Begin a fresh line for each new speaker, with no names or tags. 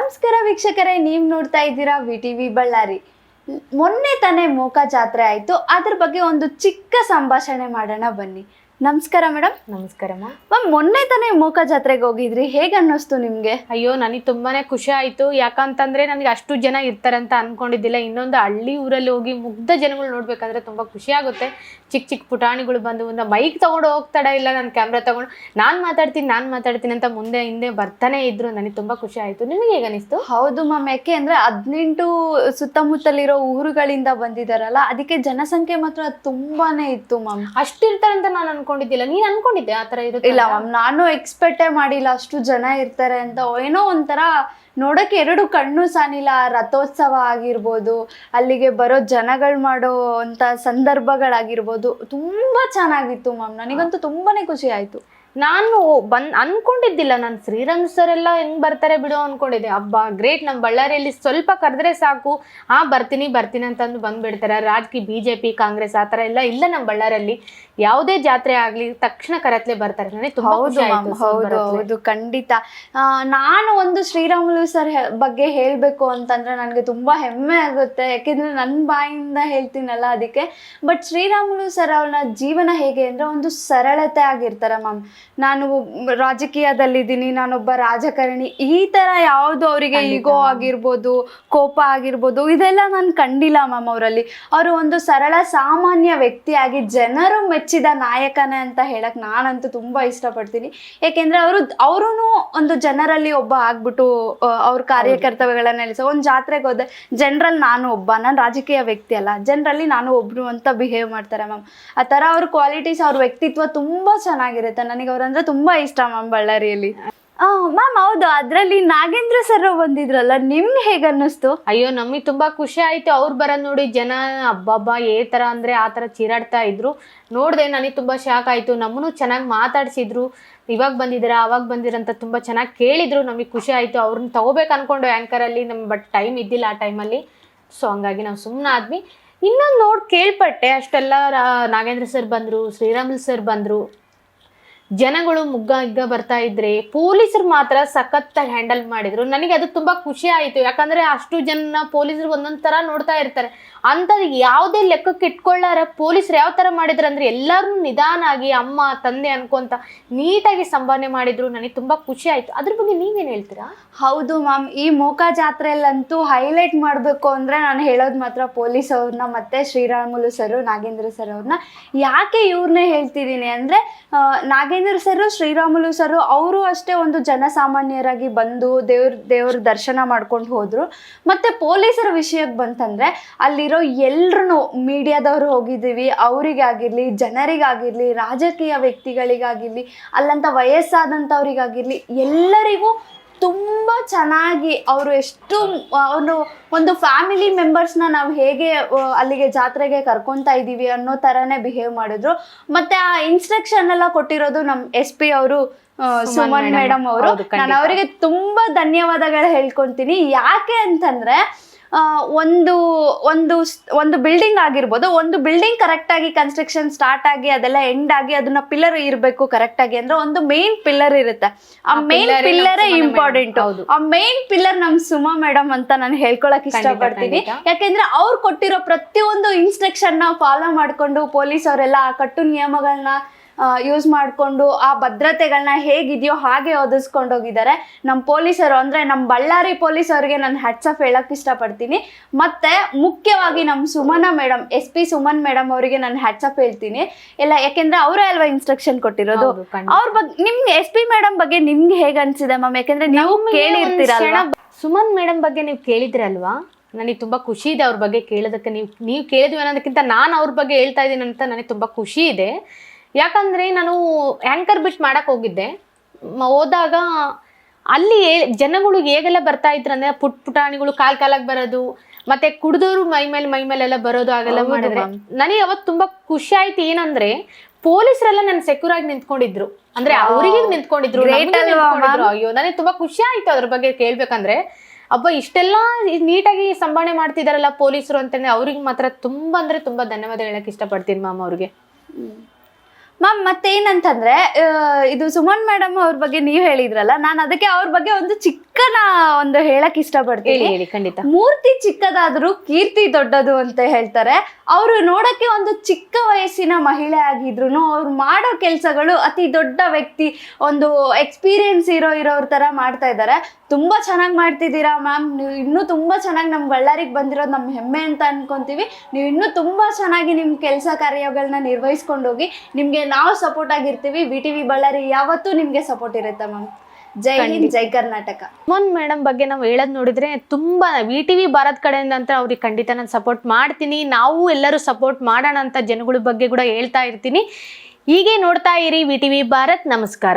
ನಮಸ್ಕಾರ ವೀಕ್ಷಕರೇ, ನೀವು ನೋಡ್ತಾ ಇದ್ದೀರಾ ವಿಟಿವಿ ಬಳ್ಳಾರಿ. ಮೊನ್ನೆ ತಾನೇ ಮೋಕ ಜಾತ್ರೆ ಆಯ್ತು. ಅದ್ರ ಬಗ್ಗೆ ಒಂದು ಚಿಕ್ಕ ಸಂಭಾಷಣೆ ಮಾಡೋಣ ಬನ್ನಿ. ನಮಸ್ಕಾರ ಮೇಡಮ್.
ನಮಸ್ಕಾರ
ಮ್ಯಾಮ್, ಮೊನ್ನೆ ತಾನೇ ಮೋಕ ಜಾತ್ರೆಗೆ ಹೋಗಿದ್ರಿ, ಹೇಗೆ ಅನ್ನಿಸ್ತು ನಿಮ್ಗೆ?
ಅಯ್ಯೋ, ನನಗೆ ತುಂಬಾನೇ ಖುಷಿ ಆಯ್ತು. ಯಾಕಂತಂದ್ರೆ ನನಗೆ ಅಷ್ಟು ಜನ ಇರ್ತಾರಂತ ಅನ್ಕೊಂಡಿದ್ದಿಲ್ಲ. ಇನ್ನೊಂದು ಹಳ್ಳಿ ಊರಲ್ಲಿ ಹೋಗಿ ಮುಗ್ಧ ಜನಗಳು ನೋಡ್ಬೇಕಂದ್ರೆ ತುಂಬಾ ಖುಷಿ ಆಗುತ್ತೆ. ಚಿಕ್ಕ ಚಿಕ್ಕ ಪುಟಾಣಿಗಳು ಬಂದು ಒಂದು ಮೈಕ್ ತಗೊಂಡು ಹೋಗ್ತಾಡ ಇಲ್ಲ, ನಾನು ಕ್ಯಾಮ್ರಾ ತಗೊಂಡು ನಾನು ಮಾತಾಡ್ತೀನಿ ಅಂತ ಮುಂದೆ ಹಿಂದೆ ಬರ್ತಾನೆ ಇದ್ರು. ನನಗೆ ತುಂಬಾ ಖುಷಿ ಆಯ್ತು. ನಿಮಗೆ ಹೇಗೆ ಅನಿಸ್ತು?
ಹೌದು ಮ್ಯಾಮ್, ಯಾಕೆ ಅಂದ್ರೆ 18 ಸುತ್ತಮುತ್ತಲಿರೋ ಊರುಗಳಿಂದ ಬಂದಿದಾರಲ್ಲ, ಅದಕ್ಕೆ ಜನಸಂಖ್ಯೆ ಮಾತ್ರ ತುಂಬಾನೇ ಇತ್ತು ಮ್ಯಾಮ್.
ಅಷ್ಟಿರ್ತಾರಂತ ನಾನು ಅನ್ಕೊಂಡಿದ್ದಿಲ್ಲ. ನೀನ್ ಅನ್ಕೊಂಡಿದ್ದೆ ಆತರ ಇರುತ್ತೆ?
ಇಲ್ಲ ಮ್ಯಾಮ್, ನಾನು ಎಕ್ಸ್ಪೆಕ್ಟೇ ಮಾಡಿಲ್ಲ ಅಷ್ಟು ಜನ ಇರ್ತಾರೆ ಅಂತ. ಏನೋ ಒಂಥರ ನೋಡಕ್ಕೆ ಎರಡು ಕಣ್ಣು ಸಾನಿಲ್ಲ. ರಥೋತ್ಸವ ಆಗಿರ್ಬೋದು, ಅಲ್ಲಿಗೆ ಬರೋ ಜನಗಳು ಮಾಡೋ ಅಂತ ಸಂದರ್ಭಗಳಾಗಿರ್ಬೋದು, ತುಂಬಾ ಚೆನ್ನಾಗಿತ್ತು ಮ್ಯಾಮ್. ನನಗಂತೂ ತುಂಬಾನೇ ಖುಷಿ ಆಯ್ತು.
ನಾನು ಅನ್ಕೊಂಡಿದ್ದಿಲ್ಲ. ನಾನು ಶ್ರೀರಾಮ್ ಸರ್ ಎಲ್ಲ ಹೆಂಗ್ ಬರ್ತಾರೆ ಬಿಡು ಅನ್ಕೊಂಡಿದ್ದೆ. ಹಬ್ಬ ಗ್ರೇಟ್. ನಮ್ಮ ಬಳ್ಳಾರಿಯಲ್ಲಿ ಸ್ವಲ್ಪ ಕರೆದ್ರೆ ಸಾಕು, ಬರ್ತೀನಿ ಅಂತಂದು ಬಂದ್ಬಿಡ್ತಾರೆ. ರಾಜಕೀಯ BJP ಕಾಂಗ್ರೆಸ್ ಆತರ ಎಲ್ಲ ಇಲ್ಲ. ನಮ್ಮ ಬಳ್ಳಾರಿಯಲ್ಲಿ ಯಾವುದೇ ಜಾತ್ರೆ ಆಗ್ಲಿ ತಕ್ಷಣ ಕರೆತ್ಲೆ ಬರ್ತಾರೆ. ನನಗೆ ತುಂಬಾ ಖುಷಿ ಆಯ್ತು.
ಹೌದು, ಖಂಡಿತ. ನಾನು ಒಂದು ಶ್ರೀರಾಮುಲು ಸರ್ ಬಗ್ಗೆ ಹೇಳ್ಬೇಕು ಅಂತಂದ್ರೆ ನನಗೆ ತುಂಬಾ ಹೆಮ್ಮೆ ಆಗುತ್ತೆ. ಯಾಕೆಂದ್ರೆ ನನ್ನ ಬಾಯಿಂದ ಹೇಳ್ತೀನಲ್ಲ, ಅದಕ್ಕೆ. ಬಟ್ ಶ್ರೀರಾಮುಲು ಸರ್ ಅವ್ರ ಜೀವನ ಹೇಗೆ ಅಂದ್ರೆ ಒಂದು ಸರಳತೆ ಆಗಿರ್ತಾರೆ ಮ್ಯಾಮ್. ನಾನು ರಾಜಕೀಯದಲ್ಲಿದ್ದೀನಿ, ನಾನೊಬ್ಬ ರಾಜಕಾರಣಿ, ಈ ತರ ಯಾವುದು ಅವರಿಗೆ ಈಗೋ ಆಗಿರ್ಬೋದು, ಕೋಪ ಆಗಿರ್ಬೋದು, ಇದೆಲ್ಲ ನಾನು ಕಂಡಿಲ್ಲ ಮ್ಯಾಮ್ ಅವರಲ್ಲಿ. ಅವರು ಒಂದು ಸರಳ ಸಾಮಾನ್ಯ ವ್ಯಕ್ತಿಯಾಗಿ ಜನರು ಮೆಚ್ಚಿದ ನಾಯಕನೇ ಅಂತ ಹೇಳಕ್ ನಾನಂತೂ ತುಂಬಾ ಇಷ್ಟಪಡ್ತೀನಿ. ಯಾಕೆಂದ್ರೆ ಅವರು ಒಂದು ಜನರಲ್ಲಿ ಒಬ್ಬ ಆಗ್ಬಿಟ್ಟು ಅವ್ರ ಕಾರ್ಯಕರ್ತವ್ಯಗಳನ್ನ ನಡೆಸೋ ಒಂದು ಜಾತ್ರೆಗೆ ಹೋದೆ. ಜನರಲ್ಲಿ ನಾನು ರಾಜಕೀಯ ವ್ಯಕ್ತಿ ಅಲ್ಲ, ಜನರಲ್ಲಿ ನಾನು ಒಬ್ರು ಅಂತ ಬಿಹೇವ್ ಮಾಡ್ತಾರೆ ಮ್ಯಾಮ್. ಆ ತರ ಅವ್ರ ಕ್ವಾಲಿಟೀಸ್, ಅವ್ರ ವ್ಯಕ್ತಿತ್ವ ತುಂಬಾ ಚೆನ್ನಾಗಿರುತ್ತೆ. ನನಗೆ ಅವ್ರಂದ್ರೆ ತುಂಬಾ ಇಷ್ಟ ಮ್ಯಾಮ್ ಬಳ್ಳಾರಿಯಲ್ಲಿ. ಮ್ಯಾಮ್, ಹೌದು, ಅದ್ರಲ್ಲಿ ನಾಗೇಂದ್ರ ಸರ್ ಬಂದಿದ್ರಲ್ಲ, ನಿಮ್ಗೆ ಹೇಗೆ ಅನ್ನಿಸ್ತು?
ಅಯ್ಯೋ, ನಮಗೆ ತುಂಬಾ ಖುಷಿ ಆಯ್ತು. ಅವ್ರು ಬರೋದ್ ನೋಡಿ ಜನ ಹಬ್ಬ ತರ ಅಂದ್ರೆ ಆ ತರ ಚೀರಾಡ್ತಾ ಇದ್ರು. ನೋಡ್ದೆ, ನನಗೆ ತುಂಬಾ ಶಾಕ್ ಆಯ್ತು. ನಮ್ಮನ್ನು ಚೆನ್ನಾಗಿ ಮಾತಾಡ್ಸಿದ್ರು. ಇವಾಗ ಬಂದಿದ್ದೀರಾ, ಅವಾಗ ಬಂದಿರಂತ ತುಂಬಾ ಚೆನ್ನಾಗಿ ಕೇಳಿದ್ರು. ನಮಗೆ ಖುಷಿ ಆಯ್ತು. ಅವ್ರನ್ನ ತಗೋಬೇಕು ಅನ್ಕೊಂಡು ಆಂಕರ್ ಅಲ್ಲಿ, ಬಟ್ ಟೈಮ್ ಇದ್ದಿಲ್ಲ ಆ ಟೈಮಲ್ಲಿ. ಸೊ ಹಂಗಾಗಿ ನಾವು ಸುಮ್ಮನೆ ಆದ್ವಿ. ಇನ್ನೊಂದು ಕೇಳ್ಪಟ್ಟೆ, ಅಷ್ಟೆಲ್ಲ ನಾಗೇಂದ್ರ ಸರ್ ಬಂದ್ರು, ಶ್ರೀರಾಮುಲು ಸರ್ ಬಂದ್ರು, ಜನಗಳು ಮುಗ್ಗ ಬರ್ತಾ ಇದ್ರೆ ಪೊಲೀಸರು ಮಾತ್ರ ಸಖತ್ತಾಗಿ ಹ್ಯಾಂಡಲ್ ಮಾಡಿದ್ರು. ನನಗೆ ಅದು ತುಂಬಾ ಖುಷಿ ಆಯ್ತು. ಯಾಕಂದ್ರೆ ಅಷ್ಟು ಜನ ಪೊಲೀಸರು ಒಂದೊಂದ್ ತರ ನೋಡ್ತಾ ಇರ್ತಾರೆ. ಅಂತ ಯಾವುದೇ ಲೆಕ್ಕಕ್ಕೆ ಇಟ್ಕೊಳ್ಳಾರ ಪೊಲೀಸರು ಯಾವ ತರ ಮಾಡಿದ್ರು ಅಂದ್ರೆ ಎಲ್ಲಾರು ನಿಧಾನ ಆಗಿ ಅಮ್ಮ ತಂದೆ ಅನ್ಕೊಂತ ನೀಟಾಗಿ ಸಂಭಾವನೆ ಮಾಡಿದ್ರು. ನನಗೆ ತುಂಬಾ ಖುಷಿ ಆಯ್ತು. ಅದ್ರ ಬಗ್ಗೆ ನೀವೇನ್ ಹೇಳ್ತೀರಾ?
ಹೌದು ಮ್ಯಾಮ್, ಈ ಮೋಕ ಜಾತ್ರೆಯಲ್ಲಂತೂ ಹೈಲೈಟ್ ಮಾಡಬೇಕು ಅಂದರೆ ನಾನು ಹೇಳೋದು ಮಾತ್ರ ಪೊಲೀಸ್ ಅವ್ರನ್ನ ಮತ್ತು ಶ್ರೀರಾಮುಲು ಸರ್, ನಾಗೇಂದ್ರ ಸರ್ ಅವ್ರನ್ನ. ಯಾಕೆ ಇವ್ರನ್ನೇ ಹೇಳ್ತಿದ್ದೀನಿ ಅಂದರೆ, ನಾಗೇಂದ್ರ ಸರ್, ಶ್ರೀರಾಮುಲು ಸರ್ ಅವರು ಅಷ್ಟೇ ಒಂದು ಜನಸಾಮಾನ್ಯರಾಗಿ ಬಂದು ದೇವ್ರ ದರ್ಶನ ಮಾಡ್ಕೊಂಡು ಹೋದರು. ಮತ್ತು ಪೊಲೀಸರ ವಿಷಯಕ್ಕೆ ಬಂತಂದರೆ, ಅಲ್ಲಿರೋ ಎಲ್ಲರೂ ಮೀಡಿಯಾದವರು ಹೋಗಿದ್ದೀವಿ, ಅವರಿಗಾಗಿರಲಿ, ಜನರಿಗಾಗಿರಲಿ, ರಾಜಕೀಯ ವ್ಯಕ್ತಿಗಳಿಗಾಗಿರಲಿ, ಅಲ್ಲಂತ ವಯಸ್ಸಾದಂಥವ್ರಿಗಾಗಿರಲಿ, ಎಲ್ಲರಿಗೂ ತುಂಬ ಚೆನ್ನಾಗಿ ಅವರು ಅವರು ಒಂದು ಫ್ಯಾಮಿಲಿ ಮೆಂಬರ್ಸ್ನ ನಾವು ಹೇಗೆ ಅಲ್ಲಿಗೆ ಜಾತ್ರೆಗೆ ಕರ್ಕೊತಾ ಇದ್ದೀವಿ ಅನ್ನೋ ಥರನೇ ಬಿಹೇವ್ ಮಾಡಿದ್ರು. ಮತ್ತು ಆ ಇನ್ಸ್ಟ್ರಕ್ಷನ್ ಎಲ್ಲ ಕೊಟ್ಟಿರೋದು ನಮ್ಮ SP ಅವರು, ಸುಮನ್ ಮೇಡಮ್ ಅವರು. ನಾನು ಅವರಿಗೆ ತುಂಬ ಧನ್ಯವಾದಗಳು ಹೇಳ್ಕೊತೀನಿ. ಯಾಕೆ ಅಂತಂದರೆ, ಒಂದು ಬಿಲ್ಡಿಂಗ್ ಆಗಿರ್ಬೋದು, ಒಂದು ಬಿಲ್ಡಿಂಗ್ ಕರೆಕ್ಟಾಗಿ ಕನ್ಸ್ಟ್ರಕ್ಷನ್ ಸ್ಟಾರ್ಟ್ ಆಗಿ ಅದೆಲ್ಲ ಎಂಡ್ ಆಗಿ ಅದನ್ನ ಪಿಲ್ಲರ್ ಇರಬೇಕು ಕರೆಕ್ಟಾಗಿ ಅಂದ್ರೆ ಒಂದು ಮೇನ್ ಪಿಲ್ಲರ್ ಇರುತ್ತೆ. ಆ ಮೇನ್ ಪಿಲ್ಲರೇ ಇಂಪಾರ್ಟೆಂಟ್. ಆ ಮೇನ್ ಪಿಲ್ಲರ್ ನಮ್ ಸುಮಾ ಮೇಡಮ್ ಅಂತ ನಾನು ಹೇಳ್ಕೊಳಕ್ ಇಷ್ಟಪಡ್ತೀನಿ. ಯಾಕೆಂದ್ರೆ ಅವ್ರು ಕೊಟ್ಟಿರೋ ಪ್ರತಿಯೊಂದು ಇನ್ಸ್ಟ್ರಕ್ಷನ್ ನ ಫಾಲೋ ಮಾಡ್ಕೊಂಡು ಪೊಲೀಸ್ ಅವರೆಲ್ಲ ಆ ಕಟ್ಟು ನಿಯಮಗಳನ್ನ ಯೂಸ್ ಮಾಡಿಕೊಂಡು ಆ ಭದ್ರತೆಗಳನ್ನ ಹೇಗಿದೆಯೋ ಹಾಗೆ ಒದಗಿಸ್ಕೊಂಡು ಹೋಗಿದ್ದಾರೆ ನಮ್ಮ ಪೊಲೀಸರು. ಅಂದರೆ ನಮ್ಮ ಬಳ್ಳಾರಿ ಪೊಲೀಸ್ ಅವರಿಗೆ ನಾನು ಹ್ಯಾಟ್ಸ್ ಆಫ್ ಹೇಳೋಕ್ಕೆ ಇಷ್ಟಪಡ್ತೀನಿ. ಮತ್ತು ಮುಖ್ಯವಾಗಿ ನಮ್ಮ Sumana madam, SP Suman madam ಅವರಿಗೆ ನಾನು ಹ್ಯಾಟ್ಸ್ ಆಫ್ ಹೇಳ್ತೀನಿ ಎಲ್ಲ. ಯಾಕೆಂದರೆ ಅವರೇ ಅಲ್ವಾ ಇನ್ಸ್ಟ್ರಕ್ಷನ್ ಕೊಟ್ಟಿರೋದು. ಅವ್ರ ಬಗ್ಗೆ ನಿಮ್ಗೆ SP ಮೇಡಮ್ ಬಗ್ಗೆ ನಿಮ್ಗೆ ಹೇಗೆ ಅನಿಸಿದೆ ಮ್ಯಾಮ್? ಯಾಕೆಂದರೆ ನೀವು ಕೇಳಿರ್ತೀರಲ್ವಾ.
ಸುಮನ್ ಮೇಡಮ್ ಬಗ್ಗೆ ನೀವು ಕೇಳಿದ್ರಲ್ವಾ? ನನಗೆ ತುಂಬ ಖುಷಿ ಇದೆ ಅವ್ರ ಬಗ್ಗೆ ಕೇಳೋದಕ್ಕೆ. ನೀವು ಕೇಳಿದ್ವಿ ಅನ್ನೋದಕ್ಕಿಂತ ನಾನು ಅವ್ರ ಬಗ್ಗೆ ಹೇಳ್ತಾ ಇದ್ದೀನಿ ಅಂತ ನನಗೆ ತುಂಬ ಖುಷಿ ಇದೆ. ಯಾಕಂದರೆ ನಾನು ಆ್ಯಂಕರ್ ಬಿಟ್ ಮಾಡೋಕ್ಕೆ ಹೋಗಿದ್ದೆ. ಹೋದಾಗ ಅಲ್ಲಿ ಜನಗಳು ಹೇಗೆಲ್ಲ ಬರ್ತಾ ಇದ್ರು ಅಂದರೆ, ಪುಟಾಣಿಗಳು ಕಾಲಾಗಿ ಬರೋದು, ಮತ್ತು ಕುಡಿದವರು ಮೈ ಮೇಲೆಲ್ಲ ಬರೋದು, ಹಾಗೆಲ್ಲ ಮಾಡಿದ್ರೆ ನನಗೆ ಅವತ್ತು ತುಂಬ ಖುಷಿ ಆಯ್ತು. ಏನಂದರೆ ಪೊಲೀಸರೆಲ್ಲ ನನ್ನ ಸೆಕ್ಯೂರ್ ಆಗಿ ನಿಂತ್ಕೊಂಡಿದ್ರು, ಅಂದರೆ ಅವರಿಗೆ ನಿಂತ್ಕೊಂಡಿದ್ರು. ಅಯ್ಯೋ, ನನಗೆ ತುಂಬ ಖುಷಿ ಆಯಿತು ಅದ್ರ ಬಗ್ಗೆ ಕೇಳಬೇಕಂದ್ರೆ. ಅಬ್ಬ, ಇಷ್ಟೆಲ್ಲ ನೀಟಾಗಿ ಸಂಭಾವನೆ ಮಾಡ್ತಿದಾರಲ್ಲ ಪೊಲೀಸರು ಅಂತಂದರೆ ಅವ್ರಿಗೆ ಮಾತ್ರ ತುಂಬ ಅಂದರೆ ತುಂಬ ಧನ್ಯವಾದ ಹೇಳಕ್ಕೆ ಇಷ್ಟಪಡ್ತೀನಿ ಮ್ಯಾಮ್ ಅವ್ರಿಗೆ.
ಮ್ಯಾಮ್ ಮತ್ತೇನಂತಂದ್ರೆ ಇದು ಸುಮನ್ ಮೇಡಮ್ ಅವ್ರ ಬಗ್ಗೆ ನೀವು ಹೇಳಿದ್ರಲ್ಲ, ನಾನು ಅದಕ್ಕೆ ಅವ್ರ ಬಗ್ಗೆ ಒಂದು ಚಿಕ್ಕ ಚಿಕ್ಕನ ಒಂದು ಹೇಳಕ್ ಇಷ್ಟಪಡ್ತೀನಿ.
ಹೇಳಿ ಖಂಡಿತ.
ಮೂರ್ತಿ ಚಿಕ್ಕದಾದ್ರೂ ಕೀರ್ತಿ ದೊಡ್ಡದು ಅಂತ ಹೇಳ್ತಾರೆ. ಅವರು ನೋಡಕ್ಕೆ ಒಂದು ಚಿಕ್ಕ ವಯಸ್ಸಿನ ಮಹಿಳೆ ಆಗಿದ್ರು ಅವ್ರು ಮಾಡೋ ಕೆಲಸಗಳು ಅತಿ ದೊಡ್ಡ ವ್ಯಕ್ತಿ, ಒಂದು ಎಕ್ಸ್ಪೀರಿಯನ್ಸ್ ಇರೋವ್ರ ತರ ಮಾಡ್ತಾ ಇದ್ದಾರೆ. ತುಂಬಾ ಚೆನ್ನಾಗಿ ಮಾಡ್ತಿದ್ದೀರಾ ಮ್ಯಾಮ್. ನೀವು ಇನ್ನೂ ತುಂಬಾ ಚೆನ್ನಾಗಿ ನಮ್ಮ ಬಳ್ಳಾರಿಗೆ ಬಂದಿರೋದು ನಮ್ಮ ಹೆಮ್ಮೆ ಅಂತ ಅನ್ಕೊಂತೀವಿ. ನೀವು ಇನ್ನೂ ತುಂಬಾ ಚೆನ್ನಾಗಿ ನಿಮ್ಮ ಕೆಲಸ ಕಾರ್ಯಗಳನ್ನ ನಿರ್ವಹಿಸ್ಕೊಂಡು ಹೋಗಿ. ನಿಮ್ಗೆ ನಾವು ಸಪೋರ್ಟ್ ಆಗಿರ್ತೀವಿ. BTV ಬಳ್ಳಾರಿ ಯಾವತ್ತೂ ನಿಮ್ಗೆ ಸಪೋರ್ಟ್ ಇರುತ್ತೆ ಮ್ಯಾಮ್. ಜೈ ಹಿಂದ್, ಜೈ ಕರ್ನಾಟಕ.
ಮೋಹನ್ ಮೇಡಮ್ ಬಗ್ಗೆ ನಾವು ಹೇಳೋದು ನೋಡಿದ್ರೆ ತುಂಬಾ VTV ಭಾರತ್ ಕಡೆಯಿಂದ ಅಂತ ಅವ್ರಿಗೆ ಖಂಡಿತ ನಾನು ಸಪೋರ್ಟ್ ಮಾಡ್ತೀನಿ. ನಾವು ಎಲ್ಲರೂ ಸಪೋರ್ಟ್ ಮಾಡೋಣ ಅಂತ ಜನಗಳ ಬಗ್ಗೆ ಕೂಡ ಹೇಳ್ತಾ ಇರ್ತೀನಿ. ಹೀಗೆ ನೋಡ್ತಾ ಇರಿ VTV ಭಾರತ್. ನಮಸ್ಕಾರ.